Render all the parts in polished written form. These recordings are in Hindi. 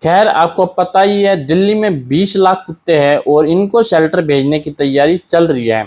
खैर आपको पता ही है दिल्ली में 20 लाख कुत्ते हैं और इनको शेल्टर भेजने की तैयारी चल रही है।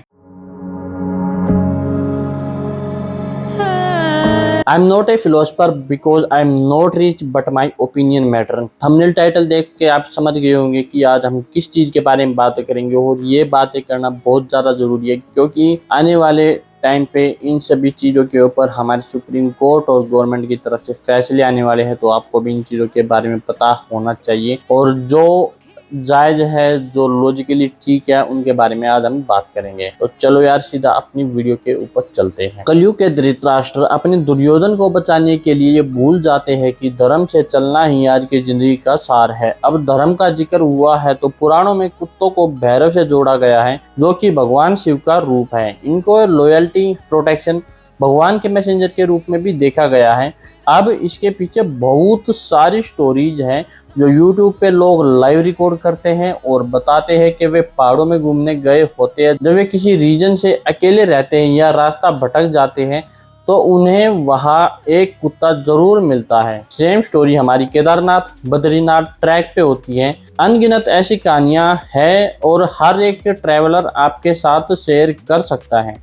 I am not a philosopher because I am not rich but my opinion matter. Thumbnail title देख के आप समझ गए होंगे कि आज हम किस चीज के बारे में बातें करेंगे और ये बातें करना बहुत ज्यादा जरूरी है क्योंकि आने वाले टाइम पे इन सभी चीज़ों के ऊपर हमारे सुप्रीम कोर्ट और गवर्नमेंट की तरफ से फैसले आने वाले हैं। तो आपको भी इन चीज़ों के बारे में पता होना चाहिए और जो जायज़ है, जो लॉजिकली ठीक है, उनके बारे में आज हम बात करेंगे। तो चलो यार सीधा अपनी वीडियो के ऊपर चलते हैं। कलयुग के धृतराष्ट्र अपने दुर्योधन को बचाने के लिए ये भूल जाते हैं कि धर्म से चलना ही आज की जिंदगी का सार है। अब धर्म का जिक्र हुआ है तो पुराणों में कुत्तों को भैरव से जोड़ा गया है जो कि भगवान शिव का रूप है। इनको लॉयल्टी, प्रोटेक्शन, भगवान के मैसेंजर के रूप में भी देखा गया है। अब इसके पीछे बहुत सारी स्टोरीज हैं जो YouTube पे लोग लाइव रिकॉर्ड करते हैं और बताते हैं कि वे पहाड़ों में घूमने गए होते हैं। जब वे किसी रीजन से अकेले रहते हैं या रास्ता भटक जाते हैं तो उन्हें वहाँ एक कुत्ता जरूर मिलता है। सेम स्टोरी हमारी केदारनाथ, बद्रीनाथ ट्रैक पे होती है। अनगिनत ऐसी कहानियां हैं और हर एक ट्रैवलर आपके साथ शेयर कर सकता है।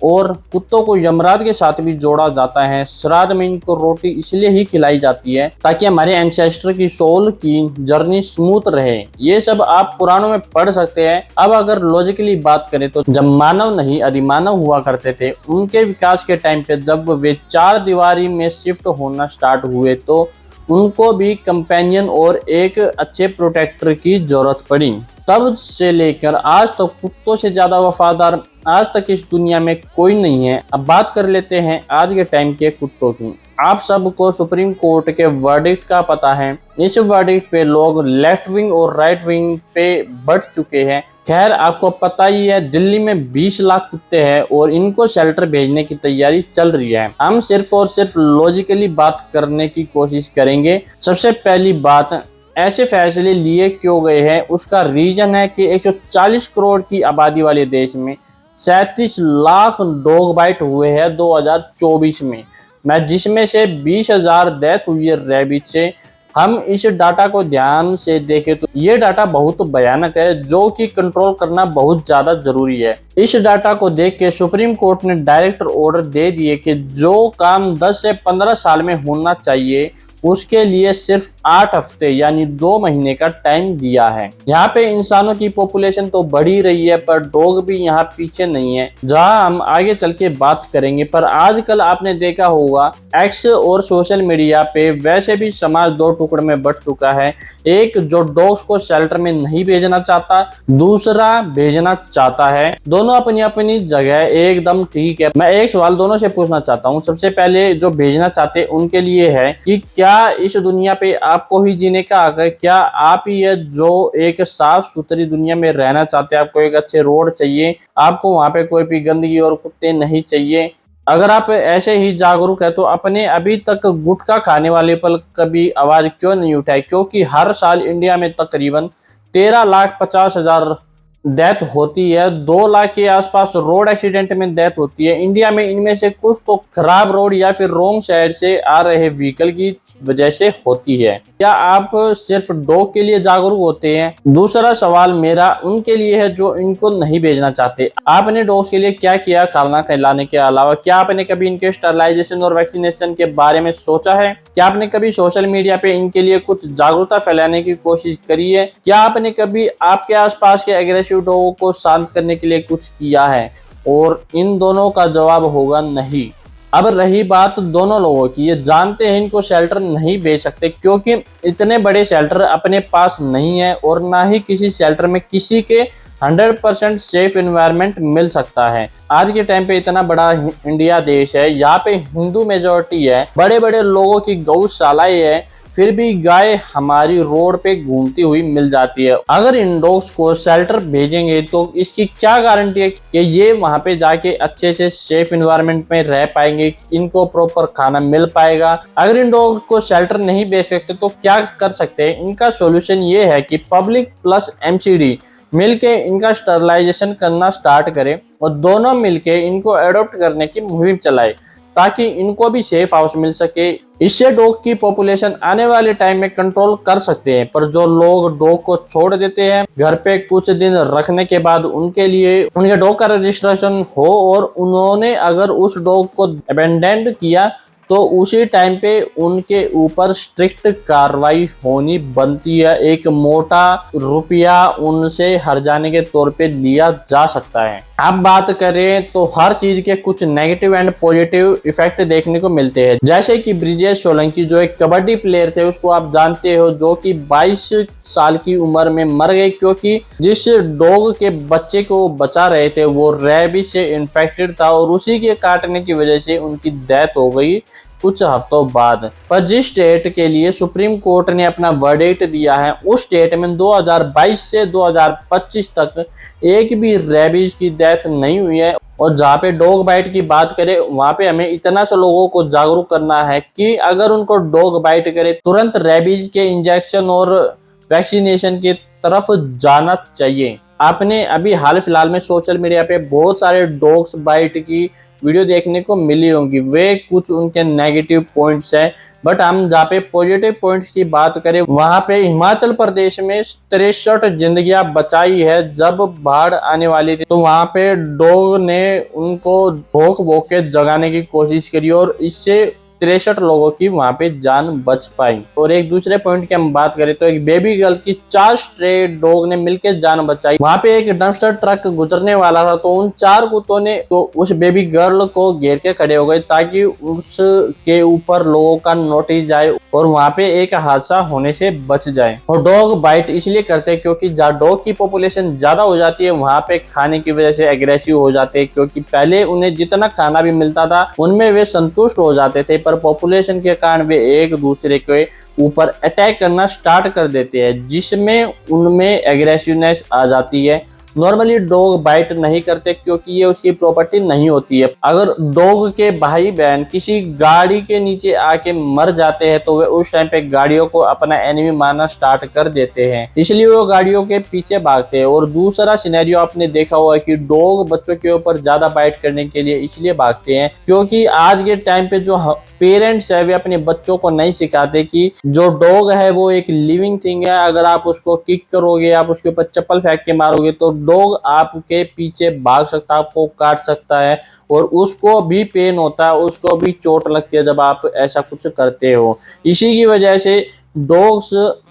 और कुत्तों को यमराज के साथ भी जोड़ा जाता है। श्राद्ध में इनको रोटी इसलिए ही खिलाई जाती है ताकि हमारे एंसेस्टर की सोल की जर्नी स्मूथ रहे। ये सब आप पुराणों में पढ़ सकते हैं। अब अगर लॉजिकली बात करें तो जब मानव नहीं अधिमानव हुआ करते थे, उनके विकास के टाइम पे जब वे चार दीवारी में शिफ्ट होना स्टार्ट हुए तो उनको भी कंपेनियन और एक अच्छे प्रोटेक्टर की जरूरत पड़ी। तब से लेकर आज तक कुत्तों से ज्यादा वफादार आज तक इस दुनिया में कोई नहीं है। अब बात कर लेते हैं आज के टाइम के कुत्तों की। आप सबको सुप्रीम कोर्ट के वर्डिक्ट का पता है। इस वर्डिक्ट पे लोग लेफ्ट विंग और राइट विंग पे बढ़ चुके हैं। खैर आपको पता ही है दिल्ली में 20 लाख कुत्ते हैं और इनको शेल्टर भेजने की तैयारी चल रही है। हम सिर्फ और सिर्फ लॉजिकली बात करने की कोशिश करेंगे। सबसे पहली बात, ऐसे फैसले लिए क्यों गए हैं उसका रीजन है कि 140 करोड़ की आबादी वाले देश में 37 लाख डॉग बाइट हुए हैं 2024 में, जिसमें से 20,000 डेथ हुई है रैबिट से। हम इस डाटा को ध्यान से देखें तो ये डाटा बहुत भयानक है जो कि कंट्रोल करना बहुत ज्यादा जरूरी है। इस डाटा को देख के सुप्रीम कोर्ट ने डायरेक्ट ऑर्डर दे दिए कि जो काम 10 से 15 साल में होना चाहिए उसके लिए सिर्फ 8 हफ्ते यानी 2 महीने का टाइम दिया है। यहाँ पे इंसानों की पॉपुलेशन तो बढ़ ही रही है पर डॉग भी यहाँ पीछे नहीं है, जहाँ हम आगे चल के बात करेंगे। पर आजकल आपने देखा होगा एक्स और सोशल मीडिया पे वैसे भी समाज दो टुकड़े में बट चुका है। एक जो डॉग्स को शेल्टर में नहीं भेजना चाहता, दूसरा भेजना चाहता है। दोनों अपनी अपनी जगह एकदम ठीक है। मैं एक सवाल दोनों से पूछना चाहता हूँ। सबसे पहले जो भेजना चाहते उनके लिए है कि क्या इस दुनिया पे आपको ही जीने का हक है? क्या आप ही है जो एक साफ सुथरी दुनिया में रहना चाहते हैं? आपको एक अच्छे रोड चाहिए, आपको वहां पे कोई भी गंदगी और कुत्ते नहीं चाहिए। अगर आप ऐसे ही जागरूक है तो अपने अभी तक गुटखा खाने वाले पर कभी आवाज क्यों नहीं उठाई? क्योंकि हर साल इंडिया में तकरीबन 13,50,000 डेथ होती है। 2 लाख के आसपास रोड एक्सीडेंट में डेथ होती है इंडिया में। इनमें से कुछ तो खराब रोड या फिर रोंग साइड से आ रहे व्हीकल की वजह से होती है। क्या आप सिर्फ डॉग के लिए जागरूक होते हैं? दूसरा सवाल मेरा उनके लिए है जो इनको नहीं भेजना चाहते। आपने डॉग्स के लिए क्या किया खाना खिलाने के अलावा? क्या आपने कभी इनके स्टरलाइजेशन और वैक्सीनेशन के बारे में सोचा है? क्या आपने कभी सोशल मीडिया पे इनके लिए कुछ जागरूकता फैलाने की कोशिश करी है? क्या आपने कभी आपके आसपास के एग्रेसिव डॉगों को शांत करने के लिए कुछ किया है? और इन दोनों का जवाब होगा नहीं। अब रही बात दोनों लोगों की, ये जानते हैं इनको शेल्टर नहीं भेज सकते क्योंकि इतने बड़े शेल्टर अपने पास नहीं है और ना ही किसी शेल्टर में किसी के 100% सेफ एनवायरनमेंट मिल सकता है। आज के टाइम पे इतना बड़ा इंडिया देश है, यहाँ पे हिंदू मेजोरिटी है, बड़े बड़े लोगों की गौशालाएं है, फिर भी गाय हमारी रोड पे घूमती हुई मिल जाती है। अगर इन डॉग्स को शेल्टर भेजेंगे तो इसकी क्या गारंटी है कि ये वहां पे जाके अच्छे से सेफ एनवायरनमेंट में रह पाएंगे, इनको प्रॉपर खाना मिल पाएगा? अगर इन डॉग्स को शेल्टर नहीं भेज सकते तो क्या कर सकते हैं? इनका सॉल्यूशन ये है कि पब्लिक प्लस MCD मिलके इनका स्टरलाइजेशन करना स्टार्ट करें और दोनों मिलके इनको एडॉप्ट करने की मुहिम चलाए ताकि इनको भी सेफ हाउस मिल सके। इससे डॉग की पॉपुलेशन आने वाले टाइम में कंट्रोल कर सकते हैं। पर जो लोग डॉग को छोड़ देते हैं घर पे कुछ दिन रखने के बाद, उनके लिए उनके डॉग का रजिस्ट्रेशन हो और उन्होंने अगर उस डॉग को अबेंडन किया तो उसी टाइम पे उनके ऊपर स्ट्रिक्ट कार्रवाई होनी बनती है। एक मोटा रुपया उनसे हर जाने के तौर पे लिया जा सकता है। अब बात करें तो हर चीज के कुछ नेगेटिव एंड पॉजिटिव इफेक्ट देखने को मिलते हैं। जैसे कि ब्रिजेश सोलंकी जो एक कबड्डी प्लेयर थे, उसको आप जानते हो, जो कि 22 साल की उम्र में मर गए क्योंकि जिस डॉग के बच्चे को बचा रहे थे वो रेबीज से इन्फेक्टेड था और उसी के काटने की वजह से उनकी डेथ हो गई कुछ हफ्तों बाद। पर जिस स्टेट के लिए सुप्रीम कोर्ट ने अपना वर्डिक्ट दिया है, उस स्टेट में 2022 से 2025 तक एक भी रेबीज की डेथ नहीं हुई है। और जहाँ पे डॉग बाइट की बात करें, वहाँ पे हमें इतना सा लोगों को जागरूक करना है कि अगर उनको डॉग बाइट करे तुरंत रेबीज के इंजेक्शन और वैक्सीनेशन की तरफ जाना चाहिए। आपने अभी हाल फिलहाल में सोशल मीडिया पे बहुत सारे डॉग्स बाइट की वीडियो देखने को मिली होंगी। वे कुछ उनके नेगेटिव पॉइंट्स हैं, बट हम जहाँ पे पॉजिटिव पॉइंट्स की बात करें, वहां पे हिमाचल प्रदेश में 63 जिंदगियां बचाई है। जब बाढ़ आने वाली थी तो वहां पे डॉग ने उनको भौंक भौंक के जगाने की कोशिश करी और इससे 63 लोगों की वहां पे जान बच पाई। और एक दूसरे पॉइंट की हम बात करें तो एक बेबी गर्ल की 4 स्ट्रे डॉग ने मिलकर जान बचाई। वहां पे एक डंपस्टर ट्रक गुजरने वाला था तो उन 4 कुत्तों ने तो उस बेबी गर्ल को घेर के खड़े हो गए ताकि उसके ऊपर लोगों का नोटिस जाए और वहां पे एक हादसा होने से बच जाए। और डॉग बाइट इसलिए करते हैं क्योंकि जहाँ डॉग की पॉपुलेशन ज्यादा हो जाती है वहां पे खाने की वजह से एग्रेसिव हो जाते हैं, क्योंकि पहले उन्हें जितना खाना भी मिलता था उनमें वे संतुष्ट हो जाते थे, पर पॉपुलेशन के कारण वे एक दूसरे के ऊपर अटैक करना स्टार्ट कर देते हैं, जिसमें उनमें एग्रेसिवनेस आ जाती है। नॉर्मली डॉग बाइट नहीं करते क्योंकि ये उसकी प्रॉपर्टी नहीं होती है। अगर डॉग के भाई बहन किसी गाड़ी के नीचे आके मर जाते हैं तो वे उस टाइम पे गाड़ियों को अपना एनिमी मानना स्टार्ट कर देते हैं, इसलिए वो गाड़ियों के पीछे भागते हैं। और दूसरा सिनेरियो आपने देखा हुआ है कि डॉग बच्चों के ऊपर ज्यादा बाइट करने के लिए इसलिए भागते हैं क्योंकि आज के टाइम पे जो पेरेंट्स है वे अपने बच्चों को नहीं सिखाते कि जो डॉग है वो एक लिविंग थिंग है। अगर आप उसको किक करोगे, आप उसके ऊपर चप्पल फेंक के मारोगे तो डॉग आपके पीछे भाग सकता है, आपको काट सकता है और उसको भी पेन होता है, उसको भी चोट लगती है जब आप ऐसा कुछ करते हो। इसी की वजह से डॉग्स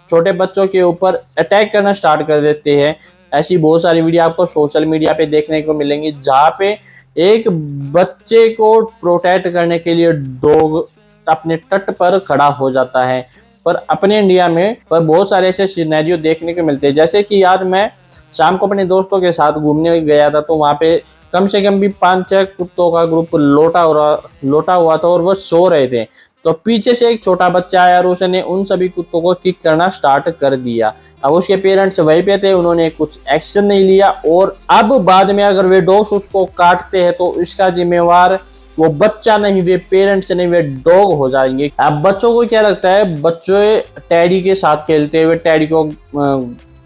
छोटे बच्चों के ऊपर अटैक करना स्टार्ट कर देते हैं। ऐसी बहुत सारी वीडियो आपको सोशल मीडिया पे देखने को मिलेंगी जहाँ पे एक बच्चे को प्रोटेक्ट करने के लिए डॉग अपने तट पर खड़ा हो जाता है। पर अपने इंडिया में पर बहुत सारे ऐसे सिनेरियो देखने को मिलते हैं। जैसे कि आज मैं शाम को अपने दोस्तों के साथ घूमने गया था तो वहाँ पे कम से कम भी 5-6 कुत्तों का ग्रुप लोटा हुआ था और वो सो रहे थे। तो पीछे से एक छोटा बच्चा आया और उसने उन सभी कुत्तों को किक करना स्टार्ट कर दिया। अब उसके पेरेंट्स वहीं पे थे, उन्होंने कुछ एक्शन नहीं लिया और अब बाद में अगर वे डॉग्स उसको काटते हैं तो इसका जिम्मेवार वो बच्चा नहीं, वे पेरेंट्स नहीं, वे डॉग हो जाएंगे। अब बच्चों को क्या लगता है, बच्चे टैडी के साथ खेलते हुए टैडी को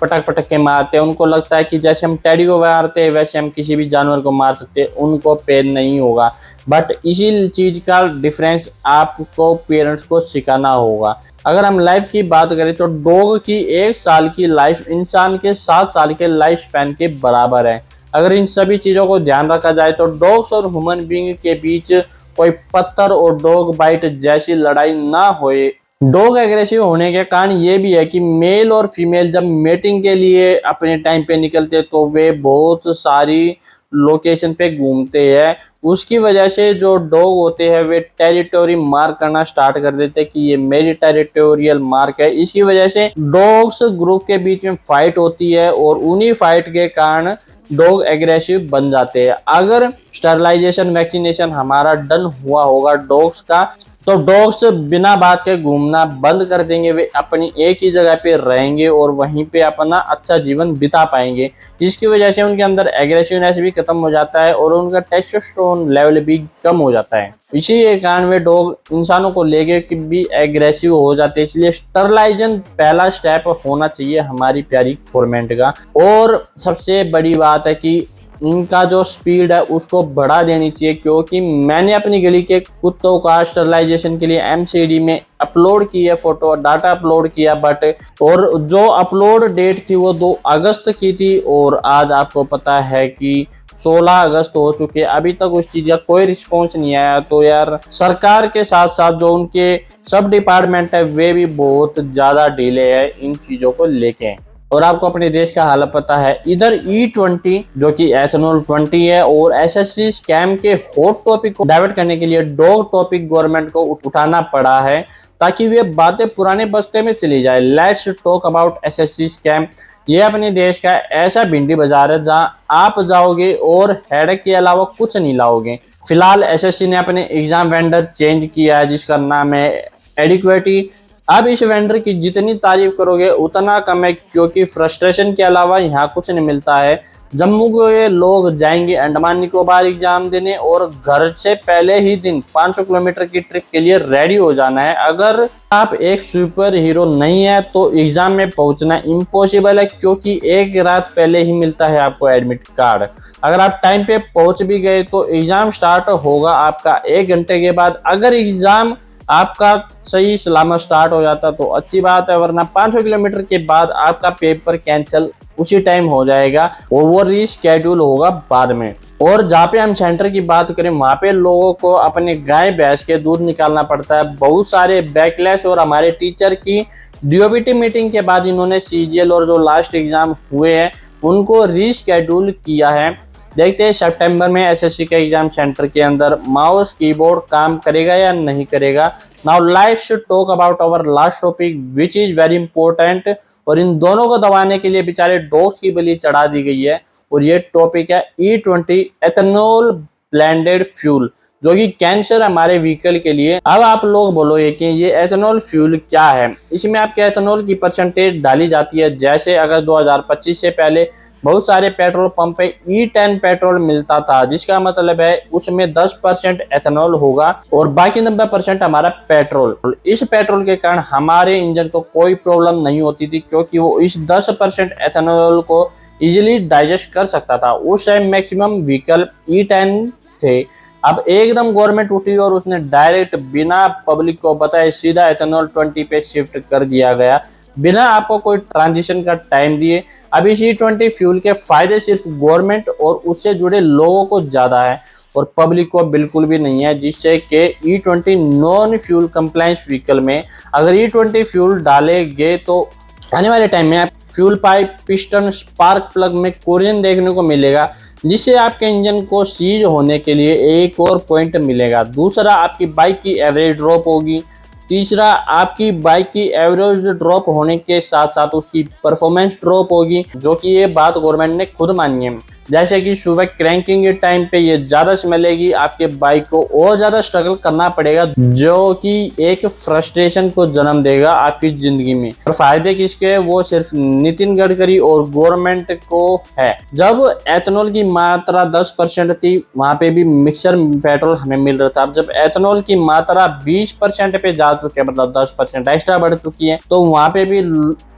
पटक पटक के मारते हैं। उनको लगता है कि जैसे हम टैडी को मारते हैं वैसे हम किसी भी जानवर को मार सकते हैं, उनको पेन नहीं होगा। बट इसी चीज का डिफरेंस आपको पेरेंट्स को सिखाना होगा। अगर हम लाइफ की बात करें तो डॉग की 1 साल की लाइफ इंसान के 7 साल के लाइफ स्पैन के बराबर है। अगर इन सभी चीजों को ध्यान रखा जाए तो डॉग्स और ह्यूमन बीइंग के बीच कोई पत्थर और डॉग बाइट जैसी लड़ाई ना होए। डॉग एग्रेसिव होने के कारण ये भी है कि मेल और फीमेल जब मेटिंग के लिए अपने टाइम पे निकलते तो वे बहुत सारी लोकेशन पे घूमते हैं। उसकी वजह से जो डॉग होते हैं वे टेरिटोरी मार्क करना स्टार्ट कर देते हैं कि ये मेरी टेरिटोरियल मार्क है। इसी वजह से डॉग्स ग्रुप के बीच में फाइट होती है और उन्हीं फाइट के कारण डॉग एग्रेसिव बन जाते हैं। अगर स्टरलाइजेशन वैक्सीनेशन हमारा डन हुआ होगा डॉग्स का तो डॉग्स बिना बात के घूमना बंद कर देंगे, वे अपनी एक ही जगह पे रहेंगे और वहीं पे अपना अच्छा जीवन बिता पाएंगे। जिसकी वजह से उनके अंदर एग्रेसिवनेस भी खत्म हो जाता है और उनका टेस्टोस्टेरोन लेवल भी कम हो जाता है। इसी के कारण वे डॉग इंसानों को लेके भी एग्रेसिव हो जाते हैं। इसलिए स्टरलाइजेशन पहला स्टेप होना चाहिए हमारी प्यारी गवर्नमेंट का। और सबसे बड़ी बात है कि इनका जो स्पीड है उसको बढ़ा देनी चाहिए, क्योंकि मैंने अपनी गली के कुत्तों का स्टरलाइजेशन के लिए MCD में अपलोड की है फोटो, डाटा अपलोड किया, बट और जो अपलोड डेट थी वो 2 अगस्त की थी और आज आपको पता है कि 16 अगस्त हो चुके, अभी तक उस चीज का कोई रिस्पॉन्स नहीं आया। तो यार सरकार के साथ साथ जो उनके सब डिपार्टमेंट है वे भी बहुत ज्यादा डिले है इन चीजों को लेके। और आपको अपने देश का हाल पता है, इधर E20 जो कि एथेनॉल 20 है और SSC स्कैम के हॉट टॉपिक को डाइवर्ट करने के लिए डॉग टॉपिक गवर्नमेंट को उठाना पड़ा है ताकि वे बातें पुराने बस्ते में चली जाए। Let's talk about SSC scam. ये अपने देश का ऐसा भिंडी बाजार है जहां आप जाओगे और हेडेक के अलावा कुछ नहीं लाओगे। फिलहाल SSC ने अपने एग्जाम वेंडर चेंज किया है जिसका नाम है एडिक्वेटी। अब इस वेंडर की जितनी तारीफ करोगे उतना कम है, क्योंकि फ्रस्ट्रेशन के अलावा यहाँ कुछ नहीं मिलता है। जम्मू के लोग जाएंगे अंडमान निकोबार एग्जाम देने और घर से पहले ही दिन 500 किलोमीटर की ट्रिप के लिए रेडी हो जाना है। अगर आप एक सुपर हीरो नहीं है तो एग्जाम में पहुंचना इम्पॉसिबल है, क्योंकि एक रात पहले ही मिलता है आपको एडमिट कार्ड। अगर आप टाइम पे पहुंच भी गए तो एग्जाम स्टार्ट होगा आपका 1 घंटे के बाद। अगर एग्जाम आपका सही सलामत स्टार्ट हो जाता तो अच्छी बात है, वरना 500 किलोमीटर के बाद आपका पेपर कैंसिल उसी टाइम हो जाएगा और वो रीशेड्यूल होगा बाद में। और जहाँ पे हम सेंटर की बात करें वहाँ पे लोगों को अपने गाय भैंस के दूध निकालना पड़ता है। बहुत सारे बैकलैश और हमारे टीचर की DOBT मीटिंग के बाद इन्होंने CGL और जो लास्ट एग्जाम हुए हैं उनको रीशेड्यूल किया है। देखते हैं सितंबर में SSC के एग्जाम सेंटर के अंदर माउस कीबोर्ड काम करेगा या नहीं करेगा। Now let's talk about our last topic which is very important. और इन दोनों को दबाने के लिए बेचारे डॉग्स की बलि चढ़ा दी गई है और ये टॉपिक है E20 एथेनॉल ब्लेंडेड फ्यूल, जो कि कैंसर हमारे व्हीकल के लिए। अब आप लोग बोलोगे कि ये एथेनॉल फ्यूल क्या है। इसमें आपके एथेनॉल की परसेंटेज डाली जाती है। जैसे अगर 2025 से पहले बहुत सारे पेट्रोल पंप पे E10 पेट्रोल मिलता था, जिसका मतलब है उसमें 10% एथेनॉल होगा और बाकी 90% हमारा पेट्रोल। इस पेट्रोल के कारण हमारे इंजन को कोई प्रॉब्लम नहीं होती थी, क्योंकि वो इस 10% एथेनॉल को इजीली डाइजेस्ट कर सकता था। उस टाइम मैक्सिमम व्हीकल E10 थे। अब एकदम गवर्नमेंट उठी और उसने डायरेक्ट बिना पब्लिक को बताए सीधा एथेनॉल 20 पे शिफ्ट कर दिया गया, बिना आपको कोई ट्रांजिशन का टाइम दिए। अब इस E20 फ्यूल के फायदे सिर्फ गवर्नमेंट और उससे जुड़े लोगों को ज्यादा है और पब्लिक को बिल्कुल भी नहीं है, जिससे कि E20 non fuel compliance vehicle में अगर E20 फ्यूल डालेंगे तो आने वाले टाइम में fuel pipe, piston, spark plug में कोरिजन देखने को मिलेगा, जिससे आपके इंजन को सीज होने के लिए एक और पॉइंट मिलेगा। दूसरा, आपकी बाइक की एवरेज ड्रॉप होगी। तीसरा, आपकी बाइक की एवरेज ड्रॉप होने के साथ साथ उसकी परफॉर्मेंस ड्रॉप होगी, जो कि ये बात गवर्नमेंट ने खुद मानी है। जैसे कि सुबह क्रैंकिंग के टाइम पे ये ज्यादा स्मेलेगी, आपके बाइक को और ज्यादा स्ट्रगल करना पड़ेगा, जो कि एक फ्रस्ट्रेशन को जन्म देगा आपकी जिंदगी में। और फायदे किसके, वो सिर्फ नितिन गडकरी और गवर्नमेंट को है। जब एथेनॉल की मात्रा 10% थी वहां पे भी मिक्सर पेट्रोल हमें मिल रहा था। अब जब एथेनॉल की मात्रा 20% पे जा चुकी है, मतलब 10% एक्स्ट्रा बढ़ चुकी है, तो वहां पे भी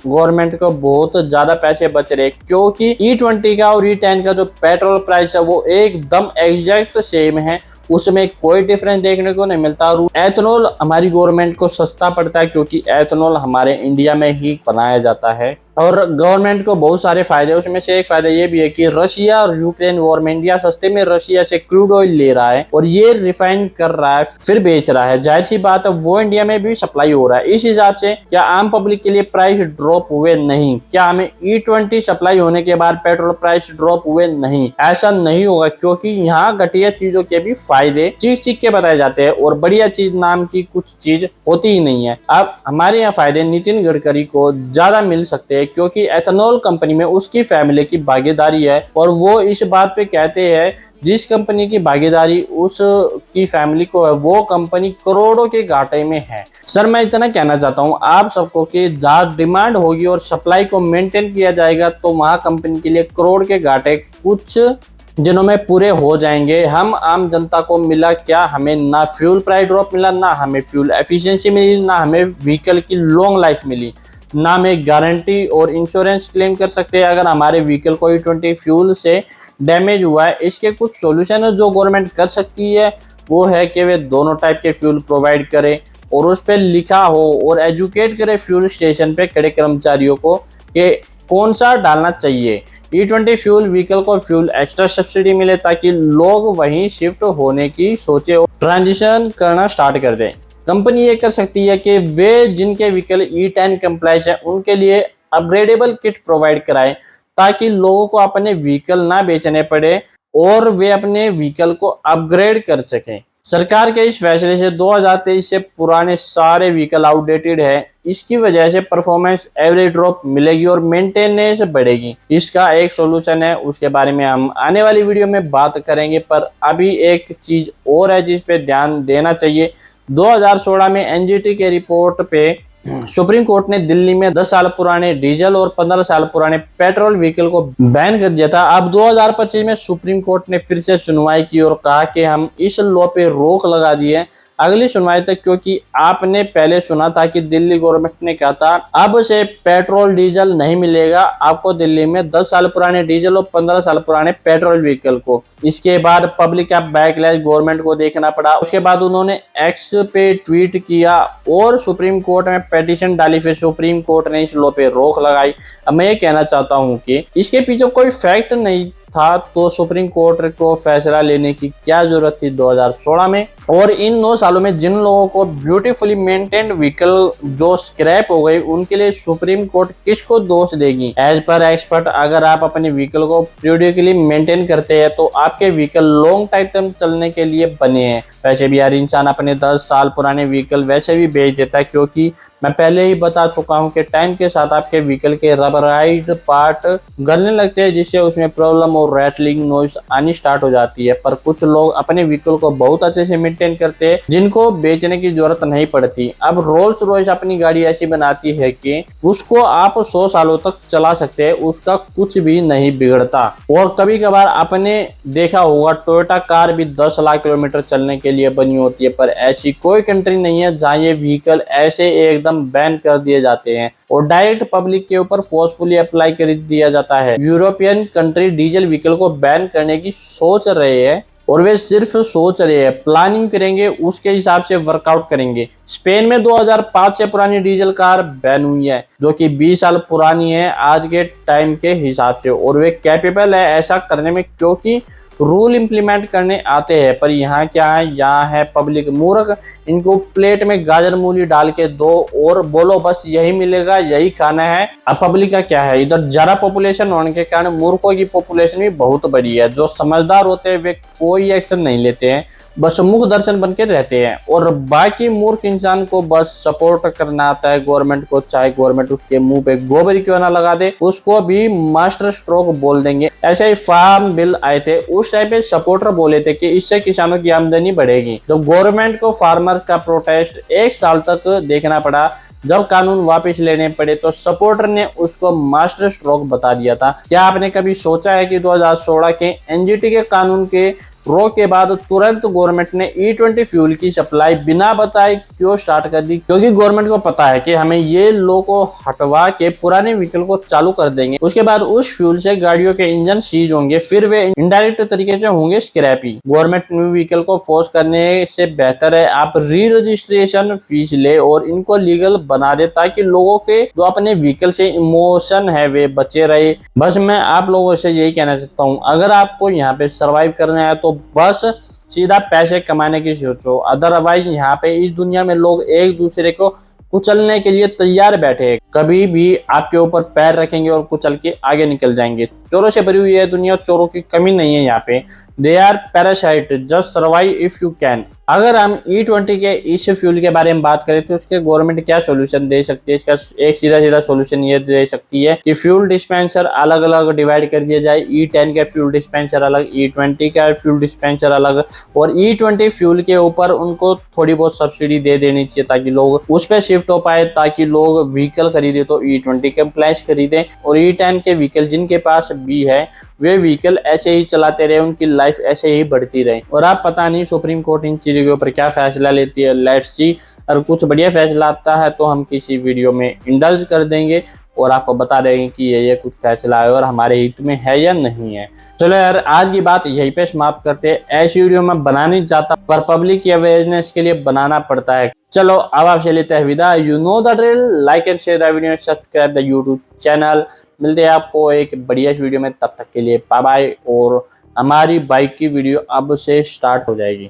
गवर्नमेंट को बहुत ज्यादा पैसे बच रहे, क्योंकि E20 का और E10 का जो पेट्रोल प्राइस है वो एकदम एग्जैक्ट सेम है, उसमें कोई डिफरेंस देखने को नहीं मिलता। एथेनॉल हमारी गवर्नमेंट को सस्ता पड़ता है, क्योंकि एथेनॉल हमारे इंडिया में ही बनाया जाता है और गवर्नमेंट को बहुत सारे फायदे। उसमें से एक फायदा ये भी है कि रशिया और यूक्रेन वॉर में इंडिया सस्ते में रशिया से क्रूड ऑयल ले रहा है और ये रिफाइन कर रहा है फिर बेच रहा है। जाहिर सी बात है वो इंडिया में भी सप्लाई हो रहा है। इस हिसाब से क्या आम पब्लिक के लिए प्राइस ड्रॉप हुए? नहीं। क्या हमें E20 सप्लाई होने के बाद पेट्रोल प्राइस ड्रॉप हुए? नहीं, ऐसा नहीं होगा, क्योंकि यहाँ घटिया चीजों के भी फायदे चीख के बताए जाते हैं और बढ़िया चीज नाम की कुछ चीज होती ही नहीं है। अब हमारे यहाँ फायदे नितिन गडकरी को ज्यादा मिल सकते हैं, क्योंकि एथेनॉल कंपनी में उसकी फैमिली की भागीदारी है और वो इस बात पे कहते हैं जिस कंपनी की भागीदारी उसकी फैमिली को है वो कंपनी करोड़ों के घाटे में है। सर मैं इतना कहना चाहता हूँ आप सबको कि जहाँ डिमांड होगी और सप्लाई को मेंटेन किया जाएगा तो वहाँ कंपनी के लिए करोड़ के घाटे कुछ दिनों में पूरे हो जाएंगे। हम आम जनता को मिला क्या? हमें ना फ्यूल प्राइस ड्रॉप मिला, ना हमें फ्यूल एफिशिएंसी मिली, ना हमें व्हीकल की लॉन्ग लाइफ मिली। ना में गारंटी और इंश्योरेंस क्लेम कर सकते हैं अगर हमारे व्हीकल को E20 फ्यूल से डैमेज हुआ है। इसके कुछ सॉल्यूशन है जो गवर्नमेंट कर सकती है, वो है कि वे दोनों टाइप के फ्यूल प्रोवाइड करे और उस पर लिखा हो और एजुकेट करे फ्यूल स्टेशन पे खड़े कर्मचारियों को कि कौन सा डालना चाहिए। E20 फ्यूल व्हीकल को फ्यूल एक्स्ट्रा सब्सिडी मिले ताकि लोग वहीं शिफ्ट होने की सोचे और ट्रांजिशन करना स्टार्ट कर दें। कंपनी ये कर सकती है कि वे जिनके व्हीकल E10 कंप्लाइंस है उनके लिए अपग्रेडेबल किट प्रोवाइड कराए ताकि लोगों को अपने व्हीकल ना बेचने पड़े और वे अपने व्हीकल को अपग्रेड कर सकें। सरकार के इस फैसले से 2023 से पुराने सारे व्हीकल आउटडेटेड है। इसकी वजह से परफॉर्मेंस एवरेज ड्रॉप मिलेगी और मेंटेनेंस बढ़ेगी। इसका एक सॉल्यूशन है, उसके बारे में हम आने वाली वीडियो में बात करेंगे। पर अभी एक चीज और है जिस पे ध्यान देना चाहिए। 2016 में एनजीटी के रिपोर्ट पे सुप्रीम कोर्ट ने दिल्ली में 10 साल पुराने डीजल और 15 साल पुराने पेट्रोल व्हीकल को बैन कर दिया था। अब 2025 में सुप्रीम कोर्ट ने फिर से सुनवाई की और कहा कि हम इस लॉ पे रोक लगा दी है अगली सुनवाई तक, क्योंकि आपने पहले सुना था कि दिल्ली गवर्नमेंट ने कहा था अब से पेट्रोल डीजल नहीं मिलेगा आपको दिल्ली में 10 साल पुराने डीजल और 15 साल पुराने पेट्रोल व्हीकल को। इसके बाद पब्लिक का बैकलैश गवर्नमेंट को देखना पड़ा। उसके बाद उन्होंने एक्स पे ट्वीट किया और सुप्रीम कोर्ट में पिटीशन डाली। फिर सुप्रीम कोर्ट ने इस लॉ पे रोक लगाई। अब मैं ये कहना चाहता हूँ कि इसके पीछे कोई फैक्ट नहीं था तो सुप्रीम कोर्ट को फैसला लेने की क्या जरूरत थी 2016 में। और इन 9 सालों में जिन लोगों को ब्यूटीफुली मेंटेन्ड व्हीकल जो स्क्रैप हो गई उनके लिए सुप्रीम कोर्ट किसको दोष देगी। एज पर एक्सपर्ट, अगर आप अपने व्हीकल को पीरियडिकली मेंटेन करते हैं तो आपके व्हीकल लॉन्ग टाइम तक चलने के लिए बने हैं। वैसे भी हर इंसान अपने 10 साल पुराने व्हीकल वैसे भी बेच देता है, क्योंकि मैं पहले ही बता चुका हूं कि टाइम के साथ आपके व्हीकल के रबराइज्ड पार्ट गलने लगते हैं जिससे उसमें प्रॉब्लम और रैटलिंग नॉइस आनी स्टार्ट हो जाती है। पर कुछ लोग अपने व्हीकल को बहुत अच्छे से मेंटेन करते हैं जिनको बेचने की जरूरत नहीं पड़ती। अब रोल्स रॉयस अपनी गाड़ी ऐसी बनाती है कि उसको आप 100 सालों तक चला सकते हैं, उसका कुछ भी नहीं बिगड़ता। और कभी कभार आपने देखा होगा टोयोटा कार भी 10 लाख किलोमीटर चलने के लिए बनी होती है। पर ऐसी कोई कंट्री नहीं है जहां ये व्हीकल ऐसे एकदम बैन कर दिए जाते हैं और डायरेक्ट पब्लिक के ऊपर फोर्सफुली अप्लाई कर दिया जाता है। यूरोपियन कंट्री डीजल व्हीकल को बैन करने की सोच रहे हैं और वे सिर्फ सोच रहे हैं, प्लानिंग करेंगे, उसके हिसाब से वर्कआउट करेंगे। स्पेन में 2005 से पुरानी डीजल कार बैन हुई है जो कि 20 साल पुरानी है आज के टाइम के हिसाब से, और वे कैपेबल है ऐसा करने में क्योंकि रूल इंप्लीमेंट करने आते हैं। पर यहाँ क्या है, यहाँ है पब्लिक मूर्ख। इनको प्लेट में गाजर मूली डाल के दो और बोलो बस यही मिलेगा, यही खाना है। अब पब्लिक का क्या है, इधर ज्यादा पॉपुलेशन होने के कारण मूर्खों की पॉपुलेशन भी बहुत बड़ी है। जो समझदार होते हैं वे कोई एक्शन नहीं लेते हैं, बस मुख दर्शन बन के रहते हैं और बाकी मूर्ख इंसान को बस सपोर्ट करना आता है गवर्नमेंट को। चाहे गवर्नमेंट उसके मुंह पे गोबर क्यों ना लगा दे, उसको भी मास्टर स्ट्रोक बोल देंगे। ऐसे ही फार्म बिल आए थे, उस टाइम पे सपोर्टर बोले थे कि इससे किसानों की आमदनी बढ़ेगी। तो गवर्नमेंट को फार्मर का प्रोटेस्ट 1 साल तक देखना पड़ा। जब कानून वापस लेने पड़े तो सपोर्टर ने उसको मास्टर स्ट्रोक बता दिया था। क्या आपने कभी सोचा है कि 2016 के एनजीटी के कानून के रोक के बाद तुरंत गवर्नमेंट ने E20 फ्यूल की सप्लाई बिना बताए क्यों स्टार्ट कर दी? क्योंकि गवर्नमेंट को पता है कि हमें ये लो को हटवा के पुराने व्हीकल को चालू कर देंगे, उसके बाद उस फ्यूल से गाड़ियों के इंजन सीज होंगे, फिर वे इनडायरेक्ट तरीके से होंगे स्क्रैपी। गवर्नमेंट न्यू व्हीकल को फोर्स करने से बेहतर है आप री रजिस्ट्रेशन फीस ले और इनको लीगल बना दे ताकि लोगों के जो अपने व्हीकल से इमोशन है वे बचे रहे। बस मैं आप लोगों से यही कहना चाहता हूँ, अगर आपको यहाँ पे सर्वाइव करना है तो बस सीधा पैसे कमाने की सोचो। अदरवाइज यहाँ पे इस दुनिया में लोग एक दूसरे को कुचलने के लिए तैयार बैठे हैं, कभी भी आपके ऊपर पैर रखेंगे और कुचल के आगे निकल जाएंगे। चोरों से भरी हुई है दुनिया, चोरों की कमी नहीं है यहाँ पे। They are parasite, just survive if you can. अगर हम E20 के इस फ्यूल के बारे में बात करें तो उसके गवर्नमेंट क्या सोल्यूशन दे सकती है? इसका एक सीधा सोल्यूशन ये दे सकती है कि फ्यूल डिस्पेंसर अलग अलग डिवाइड कर दिया जाए। E10 का फ्यूल डिस्पेंसर अलग, E20 का फ्यूल डिस्पेंसर अलग, और E20 फ्यूल के ऊपर उनको थोड़ी बहुत सब्सिडी दे देनी चाहिए ताकि लोग उस पर शिफ्ट हो पाए, ताकि लोग व्हीकल खरीदे तो E20 कंप्लाइंस खरीदे और E10 के व्हीकल जिनके पास भी है वे व्हीकल ऐसे ही चलाते रहे, उनकी लाइफ ऐसे ही बढ़ती रहे। और आप पता नहीं सुप्रीम कोर्ट इन चीजों के ऊपर क्या फैसला लेती है। Let's see. अगर कुछ बढ़िया फैसला आता है तो हम किसी वीडियो में इंडल्ज कर देंगे और आपको बता देंगे कि ये कुछ फैसला है और हमारे हित में है या नहीं है। चलो यार, आज की बात यहीं पे समाप्त करते हैं। ऐसी वीडियो मैं बना नहीं चाहता, पर पब्लिक की अवेयरनेस के लिए बनाना पड़ता है। चलो अब आपसे लेते हैं विदा। You know the drill, like and share the video, subscribe the YouTube channel. मिलते हैं आपको एक बढ़िया वीडियो में, तब तक के लिए बाय बाय। और हमारी बाइक की वीडियो अब से स्टार्ट हो जाएगी।